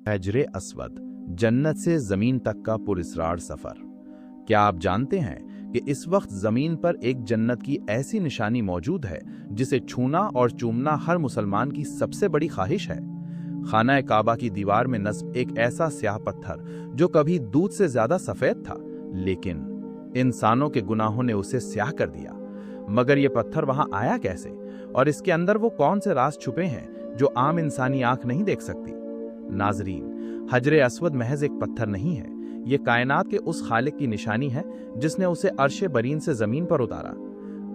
हजरे Aswad, जन्नत से जमीन तक का पुरस्रार सफर। क्या आप जानते हैं कि इस वक्त जमीन पर एक जन्नत की ऐसी निशानी मौजूद है जिसे छूना और चूमना हर मुसलमान की सबसे बड़ी ख्वाहिश है। खाना काबा की दीवार में नस्ब एक ऐसा स्याह पत्थर जो कभी दूध से ज्यादा सफेद था, लेकिन इंसानों के गुनाहों ने उसे स्याह कर दिया। मगर यह पत्थर वहां आया कैसे, और इसके अंदर वो कौन से राज छुपे हैं जो आम इंसानी आंख नहीं देख सकती। नाजरीन, हजरे अस्वद महज एक पत्थर नहीं है, ये कायनात के उस खालिक की निशानी है जिसने उसे अर्शे बरीन से जमीन पर उतारा।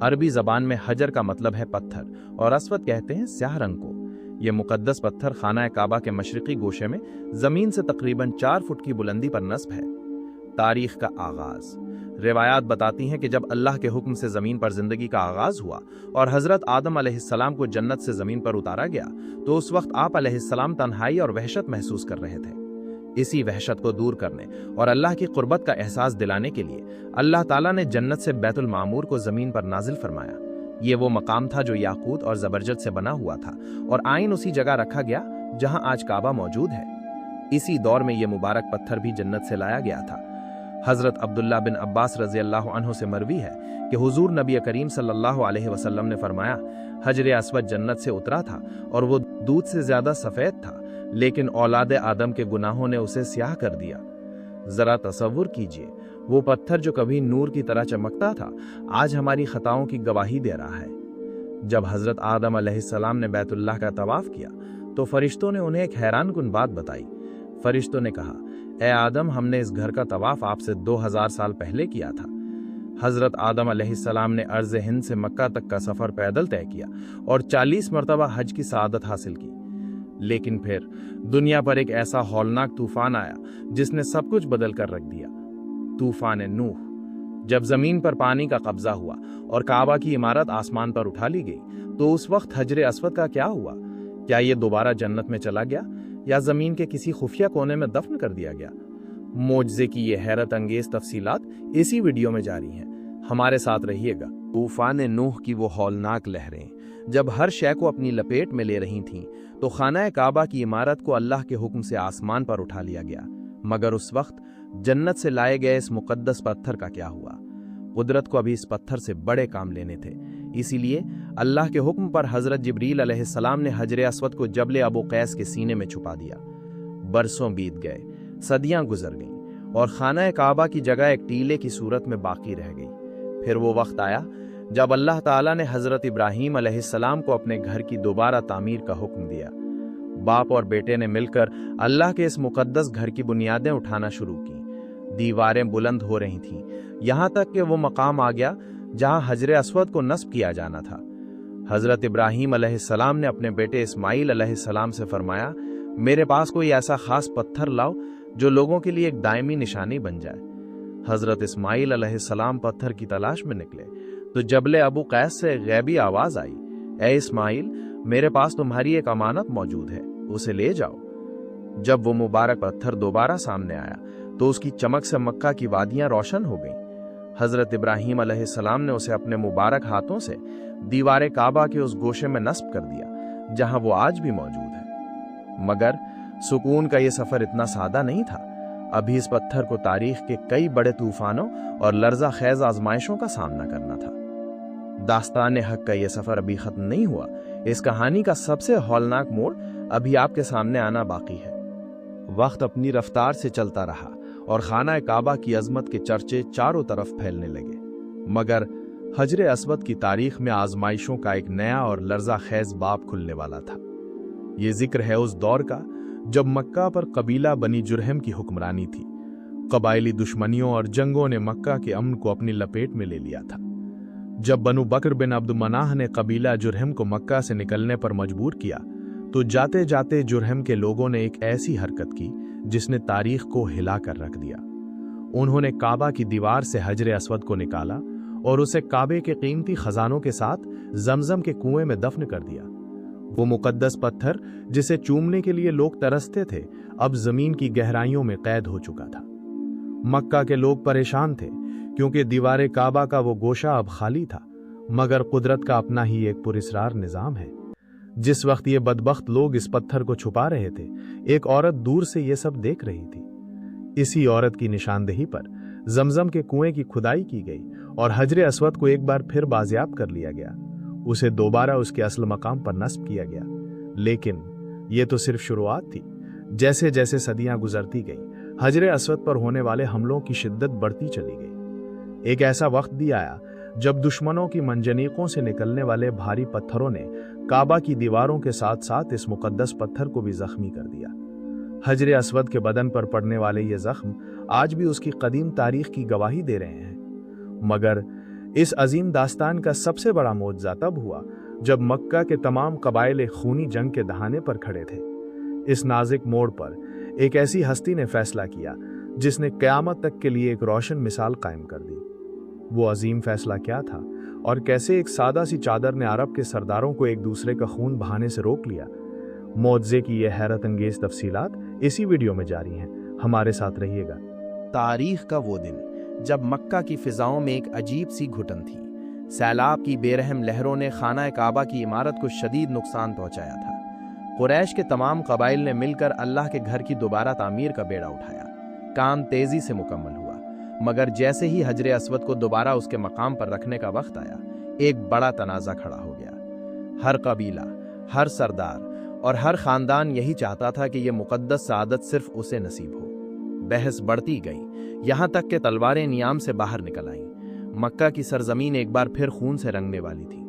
अरबी जबान में हजर का मतलब है पत्थर और अस्वद कहते हैं स्याह रंग को। यह मुकद्दस पत्थर खाना काबा के मशरिकी गोशे में जमीन से तकरीबन 4 फुट की बुलंदी पर नस्ब है। तारीख का आगाज। रिवायात बताती हैं कि जब अल्लाह के हुक्म से जमीन पर जिंदगी का आगाज हुआ और हजरत आदम अलैहिस्सलाम को जन्नत से जमीन पर उतारा गया, तो उस वक्त आप अलैहिस्सलाम तन्हाई और वहशत महसूस कर रहे थे। इसी वहशत को दूर करने और अल्लाह की कुर्बत का एहसास दिलाने के लिए अल्लाह ताला ने जन्नत से बैतुल मामूर को जमीन पर नाजिल फरमाया। ये वो मकाम था जो याकूत और जबरजद से बना हुआ था, और आइन उसी जगह रखा गया जहां आज काबा मौजूद है। इसी दौर में यह मुबारक पत्थर भी जन्नत से लाया गया था। हजरत अब्दुल्ला बिन अब्बास रज़ी अल्लाह अन्हु से मरवी है कि हुजूर नबी करीम सल्लल्लाहु अलैहि वसल्लम ने फरमाया, हजरे अस्वद जन्नत से उतरा था और वो दूध से ज्यादा सफेद था, लेकिन औलाद आदम के गुनाहों ने उसे स्याह कर दिया। जरा तसव्वुर कीजिए, वो पत्थर जो कभी नूर की तरह चमकता था, आज हमारी खताओं की गवाही दे रहा है। जब हजरत आदम अलैहिस्सलाम ने बैतुल्लाह का तवाफ किया तो फरिश्तों ने उन्हें एक हैरानकुन बात बताई। फरिश्तों ने कहा, ए आदम, हमने इस घर का तवाफ आपसे 2000 साल पहले किया था। हजरत आदम अलैहिस्सलाम ने अर्ज हिंद से मक्का तक का सफर पैदल तय किया और 40 मरतबा हज की सआदत हासिल की। लेकिन फिर दुनिया पर एक ऐसा हौलनाक तूफान आया जिसने सब कुछ बदल कर रख दिया। तूफान नूह। जब जमीन पर पानी का कब्जा हुआ और काबा की इमारत आसमान पर उठा ली गई, तो उस वक्त हजरे अस्वद का क्या हुआ? क्या ये दोबारा जन्नत में चला गया या जमीन के किसी खुफिया कोने में दफन कर दिया गया? मोजज़े की ये हैरत अंगेज तफसीलात इसी वीडियो में जारी हैं, हमारे साथ रहिएगा। तूफान नूह की वो हौलनाक लहरें जब हर शय को अपनी लपेट में ले रही थीं, तो खाना काबा की इमारत को अल्लाह के हुक्म से आसमान पर उठा लिया गया। मगर उस वक्त जन्नत से लाए गए इस मुकद्दस पत्थर का क्या हुआ? कुदरत को अभी इस पत्थर से बड़े काम लेने थे, इसीलिए अल्लाह के हुक्म पर हजरत जिब्रील अलैहिस्सलाम ने हजरे अस्वद को जबले अबू कैस के सीने में छुपा दिया। बरसों बीत गए, सदियां गुजर गईं और खाना काबा की जगह एक टीले की सूरत में बाकी रह गई। फिर वो वक्त आया जब अल्लाह ताला ने हजरत इब्राहीम अलैहिस्सलाम को अपने घर की दोबारा तामीर का हुक्म दिया। बाप और बेटे ने मिलकर अल्लाह के इस मुकद्दस घर की बुनियादें उठाना शुरू की। दीवारें बुलंद हो रही थीं, यहां तक कि वो मकाम आ गया जहां हजरे अस्वद को नस्ब किया जाना था। हजरत इब्राहीम अलैहिस्सलाम ने अपने बेटे इस्माइल अलैहिस्सलाम से फरमाया, मेरे पास कोई ऐसा खास पत्थर लाओ जो लोगों के लिए एक दायमी निशानी बन जाए। हजरत इस्माइल अलैहिस्सलाम पत्थर की तलाश में निकले तो जबले अबू कैस से गैबी आवाज आई, ए इस्माइल, मेरे पास तुम्हारी एक अमानत मौजूद है, उसे ले जाओ। जब वो मुबारक पत्थर दोबारा सामने आया तो उसकी चमक से मक्का की वादियां रोशन हो गईं। हजरत इब्राहीम अलैहिस्सलाम ने उसे अपने मुबारक हाथों से दीवारे काबा के उस गोशे में नस्ब कर दिया जहां वो आज भी मौजूद है। मगर सुकून का ये सफर इतना सादा नहीं था। अभी इस पत्थर को तारीख के कई बड़े तूफानों और लर्जा खेज आजमाइशों का सामना करना था। दास्तान हक का यह सफर अभी खत्म नहीं हुआ। इस कहानी का सबसे हौलनाक मोड़ अभी आपके सामने आना बाकी है। वक्त अपनी रफ्तार से चलता रहा और खाना काबा की अजमत के चर्चे चारों तरफ फैलने लगे। मगर हजरे अस्वद की तारीख में आजमाइशों का एक नया और लर्जा खेज बाब खुलने वाला था। ये जिक्र है उस दौर का जब मक्का पर कबीला बनी जुरहम की हुक्मरानी थी। कबायली दुश्मनियों और जंगों ने मक्का के अमन को अपनी लपेट में ले लिया था। जब बनु बकर बिन अब्द मनाह ने कबीला जुरहम को मक्का से निकलने पर मजबूर किया, तो जाते जाते जुरहम के लोगों ने एक ऐसी हरकत की जिसने तारीख को हिला कर रख दिया। उन्होंने काबा की दीवार से हजरे अस्वद को निकाला और उसे काबे के कीमती खजानों के साथ जमजम के कुएं में दफन कर दिया। वो मुकद्दस पत्थर जिसे चूमने के लिए लोग तरसते थे, अब जमीन की गहराइयों में कैद हो चुका था। मक्का के लोग परेशान थे क्योंकि दीवारे काबा का वो गोशा अब खाली था। मगर कुदरत का अपना ही एक पुरस्रार निजाम है। जिस वक्त ये बदबख्त लोग इस पत्थर को छुपा रहे थे, एक औरत दूर से ये सब देख रही थी। इसी औरत की निशानदेही पर जमजम के कुएं की खुदाई की गई और हजरे अस्वद को एक बार फिर बाजियाब कर लिया गया। उसे दोबारा उसके असल मकाम पर नस्ब किया गया। लेकिन ये तो सिर्फ शुरुआत थी। जैसे जैसे सदियां गुजरती गई, हजरे अस्वद पर होने वाले हमलों की शिद्दत बढ़ती चली गई। एक ऐसा वक्त भी आया जब दुश्मनों की मंजनीकों से निकलने वाले भारी पत्थरों ने काबा की दीवारों के साथ साथ इस मुकद्दस पत्थर को भी जख्मी कर दिया। हजरे अस्वद के बदन पर पड़ने वाले ये जख्म आज भी उसकी कदीम तारीख की गवाही दे रहे हैं। मगर इस अजीम दास्तान का सबसे बड़ा मोजज़ा तब हुआ जब मक्का के तमाम कबाइल एक खूनी जंग के दहाने पर खड़े थे। इस नाजुक मोड़ पर एक ऐसी हस्ती ने फैसला किया जिसने क़यामत तक के लिए एक रोशन मिसाल कायम कर दी। वो अजीम फैसला क्या था और कैसे एक सादा सी चादर ने अरब के सरदारों को एक दूसरे का खून बहाने से रोक लिया? मौज़े की यह हैरत अंगेज तफसीलात इसी वीडियो में जारी हैं। हमारे साथ रहिएगा। तारीख का वो दिन जब मक्का की फिजाओं में एक अजीब सी घुटन थी। सैलाब की बेरहम लहरों ने खाना काबा की इमारत को शदीद नुकसान पहुंचाया था। कुरैश के तमाम कबाइल ने मिलकर अल्लाह के घर की दोबारा तामीर का बेड़ा उठाया। काम तेजी से मुकम्मल हुआ, मगर जैसे ही हजरे अस्वद को दोबारा उसके मकाम पर रखने का वक्त आया, एक बड़ा तनाज़ा खड़ा हो गया। हर कबीला, हर सरदार और हर खानदान यही चाहता था कि यह मुकद्दस सआदत सिर्फ उसे नसीब हो। बहस बढ़ती गई, यहाँ तक कि तलवारें नियाम से बाहर निकल आईं। मक्का की सरजमीन एक बार फिर खून से रंगने वाली थी।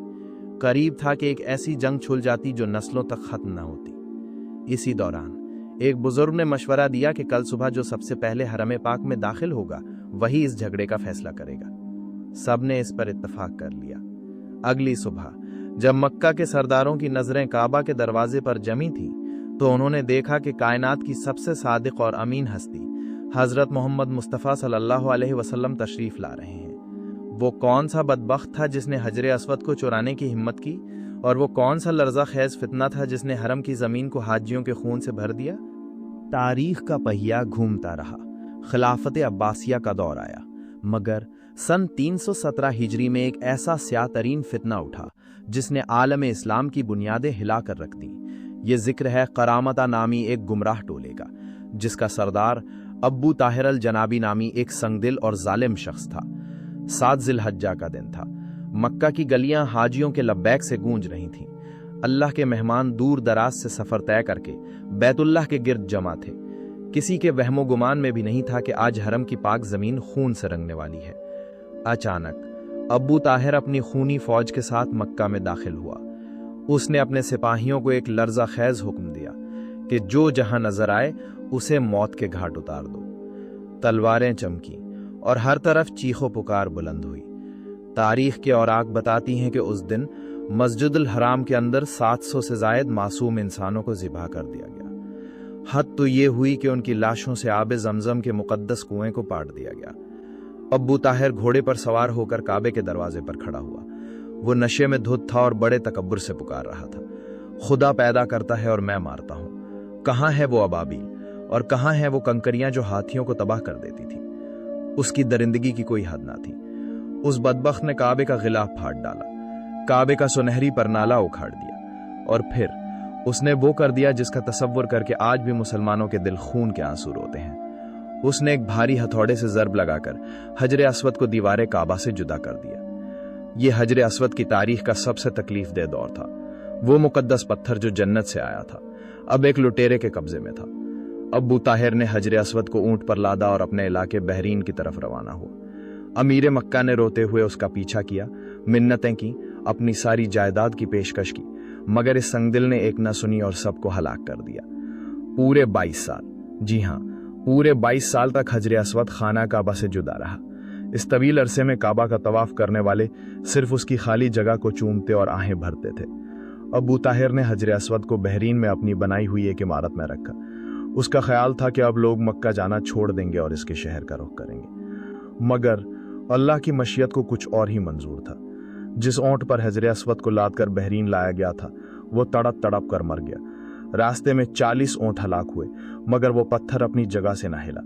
करीब था कि एक ऐसी जंग छुल जाती जो नस्लों तक खत्म न होती। इसी दौरान एक बुजुर्ग ने मशवरा दिया कि कल सुबह जो सबसे पहले हरम पाक में दाखिल होगा वही इस झगड़े का फैसला करेगा। सब ने इस पर इत्तफाक कर लिया। अगली सुबह जब मक्का के सरदारों की नजरें काबा के दरवाजे पर जमी थी, तो उन्होंने देखा कि कायनात की सबसे सादिक और अमीन हस्ती हजरत मोहम्मद मुस्तफ़ा सल्लल्लाहु अलैहि वसल्लम तशरीफ ला रहे हैं। वो कौन सा बदबख्त था जिसने हजरे अस्वद को चुराने की हिम्मत की, और वो कौन सा लर्जा खेज फितना था जिसने हरम की जमीन को हाजियों के खून से भर दिया? तारीख का पहिया घूमता रहा। खिलाफत अब्बासिया का दौर आया, मगर सन 317 हिजरी में एक ऐसा स्यातरीन फितना उठा जिसने आलम इस्लाम की बुनियादें हिला कर रख दी। ये जिक्र है करामता नामी एक गुमराह टोले का, जिसका सरदार अब्बू ताहिर अल जनाबी नामी एक संगदिल और जालिम शख्स था। 7 जिलहज्जा का दिन था। मक्का की गलियां हाजियों के लब्बैक से गूंज रही थीं। अल्लाह के मेहमान दूर दराज से सफ़र तय करके बैतुल्लाह के गिर्द जमा थे। किसी के वहमो गुमान में भी नहीं था कि आज हरम की पाक ज़मीन खून से रंगने वाली है। अचानक अब्बू ताहिर अपनी खूनी फौज के साथ मक्का में दाखिल हुआ। उसने अपने सिपाहियों को एक लर्जा खैज हुक्म दिया कि जो जहां नजर आए उसे मौत के घाट उतार दो। तलवारें चमकी और हर तरफ चीखो पुकार बुलंद हुई। तारीख के औराक बताती हैं कि उस दिन मस्जिदुल हराम के अंदर 700 से जायद मासूम इंसानों को ज़िबा कर दिया गया। हद तो ये हुई कि उनकी लाशों से आब जमजम के मुकद्दस कुएं को पाट दिया गया। अब्बू ताहिर घोड़े पर सवार होकर काबे के दरवाजे पर खड़ा हुआ। वो नशे में धुत था और बड़े तकब्बुर से पुकार रहा था, खुदा पैदा करता है और मैं मारता हूँ। कहाँ है वो अबाबील और कहाँ है वो कंकरियां जो हाथियों को तबाह कर देती थी? उसकी दरिंदगी की कोई हद ना थी। उस बदबख्त ने काबे का गिलाफ फाड़ डाला, काबे का सुनहरी परनाला उखाड़ दिया, और फिर उसने वो कर दिया जिसका तसव्वुर करके आज भी मुसलमानों के दिल खून के आंसू रोते हैं। उसने एक भारी हथौड़े से ज़रब लगाकर हजरे अस्वद को दीवारे काबा से जुदा कर दिया। ये हजरे अस्वद की तारीख का सबसे तकलीफ दे दौर था। वो मुकद्दस पत्थर जो जन्नत से आया था अब एक लुटेरे के कब्जे में था। अब्बू ताहिर ने हजरे अस्वद को ऊंट पर लादा और अपने इलाके बहरीन की तरफ रवाना हुआ। अमीर मक्का ने रोते हुए उसका पीछा किया, मिन्नतें की, अपनी सारी जायदाद की पेशकश की, मगर इस संगदिल ने एक न सुनी और सबको हलाक कर दिया। पूरे 22 साल, जी हाँ, पूरे 22 साल तक हजरे अस्वद खाना काबा से जुदा रहा। इस तवील अरसे में काबा का तवाफ करने वाले सिर्फ उसकी खाली जगह को चूमते और आहें भरते थे। अब्बू ताहिर ने हजरे अस्वद को बहरीन में अपनी बनाई हुई एक इमारत में रखा। उसका ख्याल था कि अब लोग मक्का जाना छोड़ देंगे और इसके शहर का रुख करेंगे, मगर अल्लाह की मशीयत को कुछ और ही मंजूर था। जिस ऊंट पर हजरे अस्वद को लाद कर बहरीन लाया गया था वो तड़प तड़प कर मर गया। रास्ते में 40 ऊंट हलाक हुए, मगर वो पत्थर अपनी जगह से न हिला।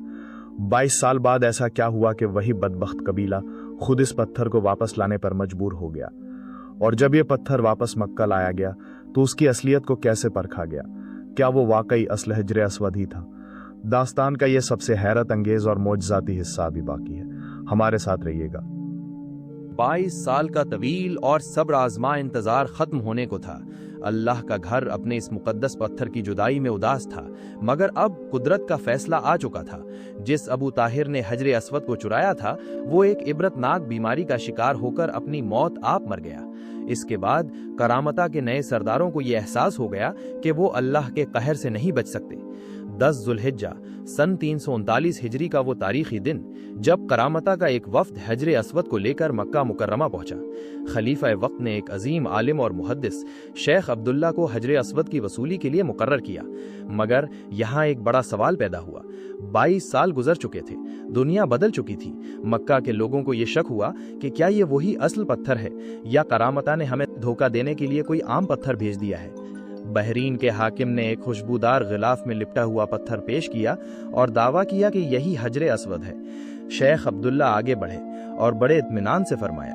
22 साल बाद ऐसा क्या हुआ कि वही बदबख्त कबीला खुद इस पत्थर को वापस लाने पर मजबूर हो गया, और जब ये पत्थर वापस मक्का लाया गया तो उसकी असलियत को कैसे परखा गया? क्या वो वाकई असल हिजर अस्वद ही था? दास्तान का यह सबसे हैरत अंगेज और मोजज़ाती हिस्सा अभी बाकी है। हमारे साथ रहिएगा। 22 साल का तवील और सब्र आजमा इंतजार खत्म होने को था। अल्लाह का घर अपने इस मुकद्दस पत्थर की जुदाई में उदास था, मगर अब कुदरत का फैसला आ चुका था। जिस अबू ताहिर ने हजरे अस्वद को चुराया था, वो एक इबरतनाक बीमारी का शिकार होकर अपनी मौत आप मर गया। इसके बाद करामता के नए सरदारों को यह एहसास हो गया कि वो अल्लाह के कहर से नहीं बच सकते। 10 जुल्हिज्जा सन 339 हिजरी का वो तारीखी दिन जब करामता का एक वफ्द हजरे अस्वद को लेकर मक्का मुकर्रमा पहुंचा। खलीफा वक्त ने एक अजीम आलिम और मुहद्दिस शेख अब्दुल्ला को हजरे अस्वद की वसूली के लिए मुकर्रर किया, मगर यहाँ एक बड़ा सवाल पैदा हुआ। 22 साल गुजर चुके थे, दुनिया बदल चुकी थी। मक्का के लोगों को ये शक हुआ कि क्या ये वही असल पत्थर है या करामता ने हमें धोखा देने के लिए कोई आम पत्थर भेज दिया है। बहरीन के हाकिम ने एक खुशबूदार गिलाफ में लिपटा हुआ पत्थर पेश किया और दावा किया कि यही हजरे अस्वद है। शेख अब्दुल्ला आगे बढ़े और बड़े इत्मीनान से फरमाया,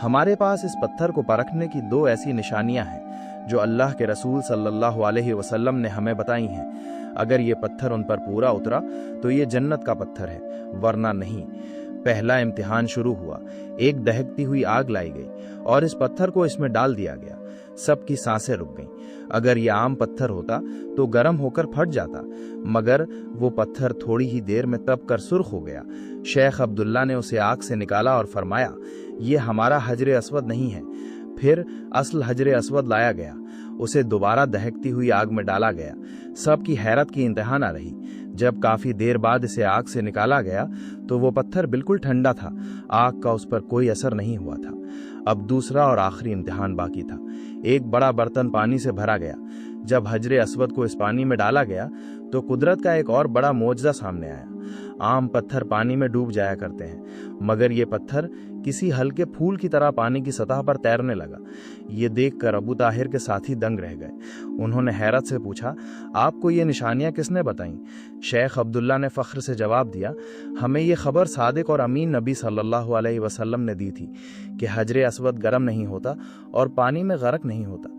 हमारे पास इस पत्थर को परखने की 2 ऐसी निशानियां हैं जो अल्लाह के रसूल सल्लल्लाहु अलैहि वसल्लम ने हमें बताई हैं। अगर ये पत्थर उन पर पूरा उतरा तो ये जन्नत का पत्थर है, वरना नहीं। पहला इम्तिहान शुरू हुआ। एक दहकती हुई आग लाई गई और इस पत्थर को इसमें डाल दिया गया। सबकी सांसें रुक गईं। अगर यह आम पत्थर होता तो गर्म होकर फट जाता, मगर वो पत्थर थोड़ी ही देर में तप कर सुर्ख हो गया। शेख अब्दुल्ला ने उसे आग से निकाला और फरमाया, ये हमारा हजरे अस्वद नहीं है। फिर असल हजरे अस्वद लाया गया, उसे दोबारा दहकती हुई आग में डाला गया। सबकी हैरत की इंतहा न रही। जब काफी देर बाद इसे आग से निकाला गया तो वो पत्थर बिल्कुल ठंडा था, आग का उस पर कोई असर नहीं हुआ था। अब दूसरा और आखिरी इम्तिहान बाकी था। एक बड़ा बर्तन पानी से भरा गया। जब हजरे अस्वद को इस पानी में डाला गया तो कुदरत का एक और बड़ा मोजज़ा सामने आया। आम पत्थर पानी में डूब जाया करते हैं, मगर ये पत्थर किसी हल्के फूल की तरह पानी की सतह पर तैरने लगा। ये देखकर अबू ताहिर के साथी दंग रह गए। उन्होंने हैरत से पूछा, आपको ये निशानियां किसने बताईं? शेख अब्दुल्ला ने फख्र से जवाब दिया, हमें ये खबर सादिक और अमीन नबी सल्लल्लाहु अलैहि वसल्लम ने दी थी कि हजरे अस्वद गर्म नहीं होता और पानी में गर्क नहीं होता।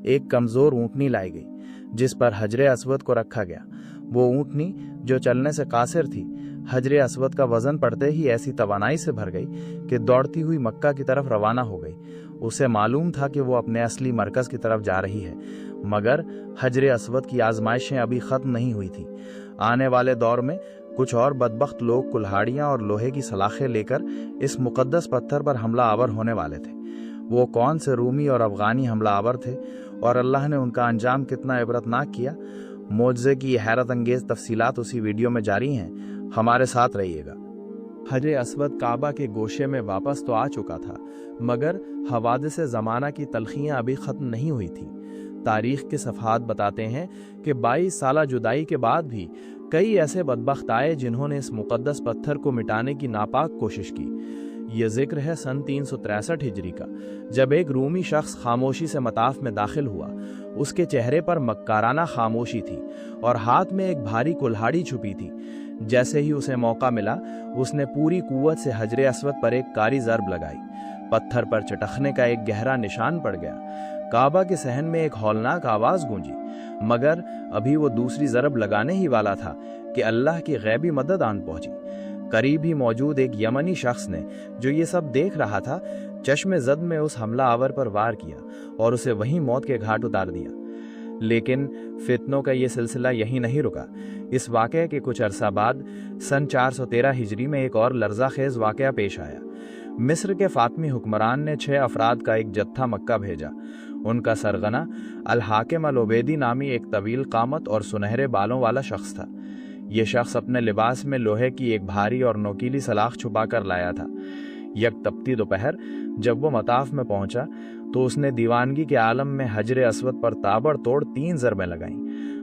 एक कमज़ोर ऊँटनी लाई गई जिस पर हजरे अस्वद को रखा गया। वो ऊँटनी जो चलने से कासिर थी, हजरे अस्वद का वजन पड़ते ही ऐसी तवानाई से भर गई कि दौड़ती हुई मक्का की तरफ रवाना हो गई। उसे मालूम था कि वो अपने असली मरकज़ की तरफ जा रही है, मगर हजरे अस्वद की आजमाइशें अभी ख़त्म नहीं हुई थी। आने वाले दौर में कुछ और बदबख्त लोग कुल्हाड़ियाँ और लोहे की सलाखें लेकर इस मुकद्दस पत्थर पर हमला आवर होने वाले थे। वो कौन से रूमी और अफ़गानी हमला आवर थे और अल्लाह ने उनका अंजाम कितना इबरतनाक किया? मोज़े की हैरत अंगेज़ तफसीलात उसी वीडियो में जारी हैं, हमारे साथ रहिएगा। हजरे अस्वद काबा के गोशे में वापस तो आ चुका था, मगर हवादिस ज़माना की तलखियाँ अभी ख़त्म नहीं हुई थी। तारीख़ के सफ़हात बताते हैं कि 22 साला जुदाई के बाद भी कई ऐसे बदबख्त आए जिन्होंने इस मुकद्दस पत्थर को मिटाने की नापाक कोशिश की। ये जिक्र है सन 363 हिजरी का, जब एक रूमी शख्स खामोशी से मताफ में दाखिल हुआ। उसके चेहरे पर मक्काराना खामोशी थी और हाथ में एक भारी कुल्हाड़ी छुपी थी। जैसे ही उसे मौका मिला, उसने पूरी कुव्वत से हजरे अस्वद पर एक कारी ज़रब लगाई। पत्थर पर चटखने का एक गहरा निशान पड़ गया। काबा के सहन में एक हौलनाक आवाज़ गूंजी, मगर अभी वो दूसरी ज़रब लगाने ही वाला था कि अल्लाह की गैबी मदद आन पहुंची। करीब ही मौजूद एक यमनी शख्स ने, जो ये सब देख रहा था, चश्मे ज़द में उस हमला आवर पर वार किया और उसे वहीं मौत के घाट उतार दिया। लेकिन फितनों का ये सिलसिला यहीं नहीं रुका। इस वाक़े के कुछ अरसा बाद सन 413 हिजरी में एक और लर्ज़ाखेज़ वाक़या पेश आया। मिस्र के फ़ातिमी हुक्मरान ने 6 अफराद का एक जत्था मक्का भेजा। उनका सरगना अल हाकिम अल उबैदी नामी एक तवील कामत और सुनहरे बालों वाला शख्स था। ये शख्स अपने लिबास में लोहे की एक भारी और नोकीली सलाख छुपा कर लाया था। यक तपती दोपहर जब वो मताफ में पहुंचा तो उसने दीवानगी के आलम में हजरे अस्वद पर ताबड़तोड़ 3 ज़रबें लगाईं।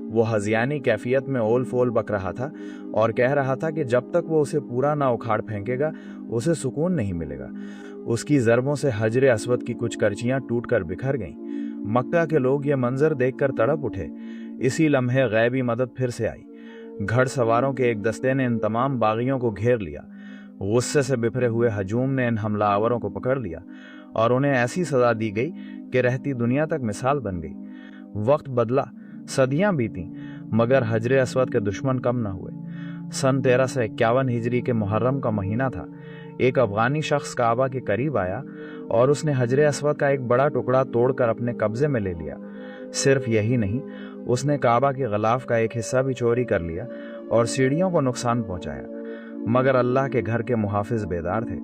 वो हज़ियानी कैफियत में ओल फोल बक रहा था और कह रहा था कि जब तक वो उसे पूरा ना उखाड़ फेंकेगा उसे सुकून नहीं मिलेगा। उसकी ज़रबों से हजरे अस्वद की कुछ करचियाँ टूट कर बिखर गईं। मक्का के लोग ये मंजर देखकर तड़प उठे। इसी लम्हे गैबी मदद फिर से आई। घड़सवारों के एक दस्ते ने इन तमाम बागियों को घेर लिया। गुस्से से बिफरे हुए हजूम ने इन हमलावरों को पकड़ लिया और उन्हें ऐसी सज़ा दी गई कि रहती दुनिया तक मिसाल बन गई। वक्त बदला, सदियां बीती, मगर हजर असवद के दुश्मन कम न हुए। सन 1351 हिजरी के मुहर्रम का महीना था। एक अफगानी शख्स काबा के करीब आया और उसने हजर असवद का एक बड़ा टुकड़ा तोड़कर अपने कब्जे में ले लिया। सिर्फ यही नहीं, उसने काबा के गलाफ का एक हिस्सा भी चोरी कर लिया और सीढ़ियों को नुकसान पहुंचाया। मगर अल्लाह के घर के मुहाफिज बेदार थे।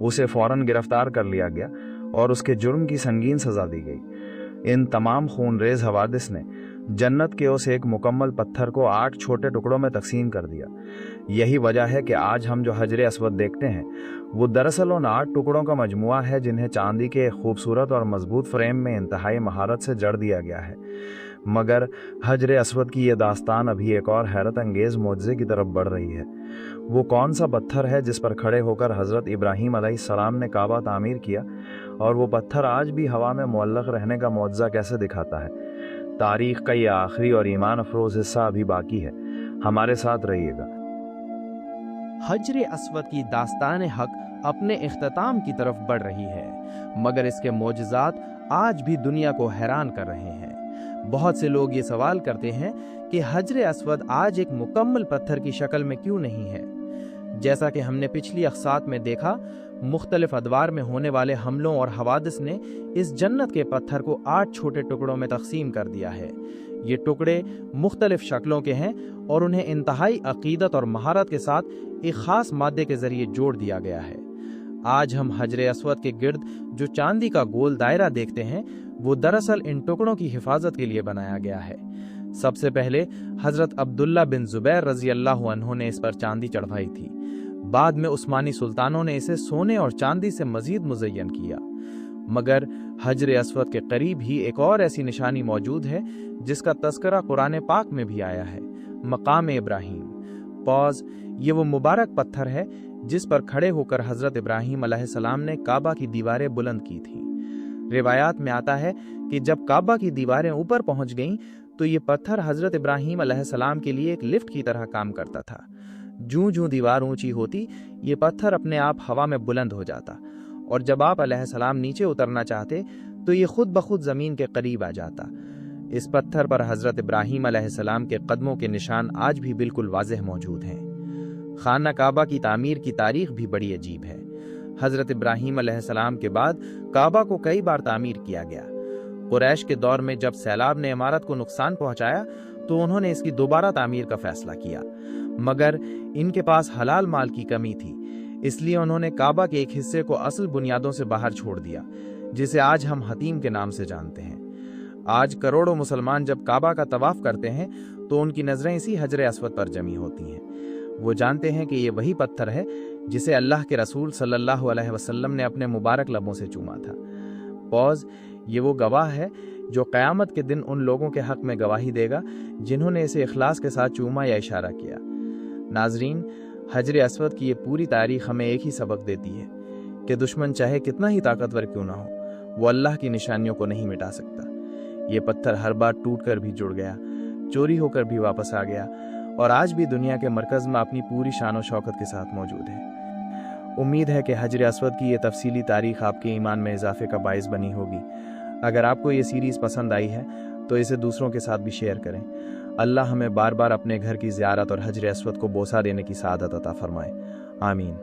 उसे फौरन गिरफ्तार कर लिया गया और उसके जुर्म की संगीन सजा दी गई। इन तमाम खूनरेज हवादिस ने जन्नत के उस एक मुकम्मल पत्थर को 8 छोटे टुकड़ों में तकसीम कर दिया। यही वजह है कि आज हम जो हजर असवद देखते हैं वो दरअसल उन 8 टुकड़ों का मजमुआ है जिन्हें चांदी के खूबसूरत और मजबूत फ्रेम में इंतहाई महारत से जड़ दिया गया है। मगर हजर असवद की ये दास्तान अभी एक और हैरत अंगेज मोजज़े की तरफ बढ़ रही है। वो कौन सा पत्थर है जिस पर खड़े होकर हज़रत इब्राहीम अलैहिस्सलाम ने काबा तामीर किया, और वो पत्थर आज भी हवा में मुअल्लक रहने का मुअज्जा कैसे दिखाता है? तारीख का ये आखिरी और ईमान अफरोज हिस्सा अभी बाकी है। हमारे साथ रहिएगा। हजर असवद की दास्तान हक अपने इख्तिताम की तरफ बढ़ रही है, मगर इसके मोजज़ात आज भी दुनिया को हैरान कर रहे हैं। बहुत से लोग ये सवाल करते हैं कि हजर असवद आज एक मुकम्मल पत्थर की शक्ल में क्यों नहीं है। जैसा कि हमने पिछली अक़सात में देखा, मुख्तलिफ अदवार में होने वाले हमलों और हवादिस ने इस जन्नत के पत्थर को 8 छोटे टुकड़ों में तकसीम कर दिया है। ये टुकड़े मुख्तलिफ शक्लों के हैं और उन्हें इंतहाई अकीदत और महारत के साथ एक ख़ास मादे के ज़रिए जोड़ दिया गया है। आज हम हजर असवद के गिर्द जो चांदी का गोल दायरा देखते हैं, वो दरअसल इन टुकड़ों की हिफाजत के लिए बनाया गया है। सबसे पहले हज़रत अब्दुल्ला बिन ज़ुबैर रज़ी अल्लाह अन्हु ने इस पर चांदी चढ़वाई थी। बाद में उस्मानी सुल्तानों ने इसे सोने और चांदी से मज़ीद मुज़य्यन किया। मगर हजर असवद के करीब ही एक और ऐसी निशानी मौजूद है जिसका तज़किरा कुरान पाक में भी आया है, मकाम इब्राहीम। पॉज, ये वो मुबारक पत्थर है जिस पर खड़े होकर हज़रत इब्राहीम अलैहिस्सलाम ने काबा की दीवारें बुलंद की थीं। रिवायात में आता है कि जब काबा की दीवारें ऊपर पहुंच गईं तो ये पत्थर हज़रत इब्राहीम अलैहिस्सलाम के लिए एक लिफ्ट की तरह काम करता था। जूं जूं दीवार ऊंची होती, ये पत्थर अपने आप हवा में बुलंद हो जाता, और जब आप अलैहिस्सलाम नीचे उतरना चाहते तो ये खुद ब खुद ज़मीन के करीब आ जाता। इस पत्थर पर हज़रत इब्राहीम अलैहिस्सलाम के कदमों के निशान आज भी बिल्कुल वाज़ेह मौजूद हैं। खाना काबा की तामीर की तारीख भी बड़ी अजीब है। हज़रत इब्राहीम अलैहिस्सलाम के बाद काबा को कई बार तामीर किया गया। कुरैश के दौर में जब सैलाब ने इमारत को नुकसान पहुंचाया तो उन्होंने इसकी दोबारा तामीर का फैसला किया, मगर इनके पास हलाल माल की कमी थी, इसलिए उन्होंने काबा के एक हिस्से को असल बुनियादों से बाहर छोड़ दिया, जिसे आज हम हतीम के नाम से जानते हैं। आज करोड़ों मुसलमान जब काबा का तवाफ करते हैं तो उनकी नज़रें इसी हजर असवद पर जमी होती हैं। वो जानते हैं कि ये वही पत्थर है जिसे अल्लाह के रसूल सल्लल्लाहु अलैहि वसल्लम ने अपने मुबारक लबों से चूमा था। पॉज, ये वो गवाह है जो क़यामत के दिन उन लोगों के हक़ में गवाही देगा जिन्होंने इसे इखलास के साथ चूमा या इशारा किया। नाजरीन, हजर असवद की ये पूरी तारीख़ हमें एक ही सबक देती है कि दुश्मन चाहे कितना ही ताकतवर क्यों ना हो, वो अल्लाह की निशानियों को नहीं मिटा सकता। ये पत्थर हर बार टूट कर भी जुड़ गया, चोरी होकर भी वापस आ गया, और आज भी दुनिया के मरकज़ में अपनी पूरी शान और शौकत के साथ मौजूद है। उम्मीद है कि हजर असवद की ये तफसीली तारीख़ आपके ईमान में इजाफे का बाइस बनी होगी। अगर आपको ये सीरीज़ पसंद आई है तो इसे दूसरों के साथ भी शेयर करें। अल्लाह हमें बार बार अपने घर की ज़ियारत और हजर असवद को बोसा देने की सआदत अता फरमाए। आमीन।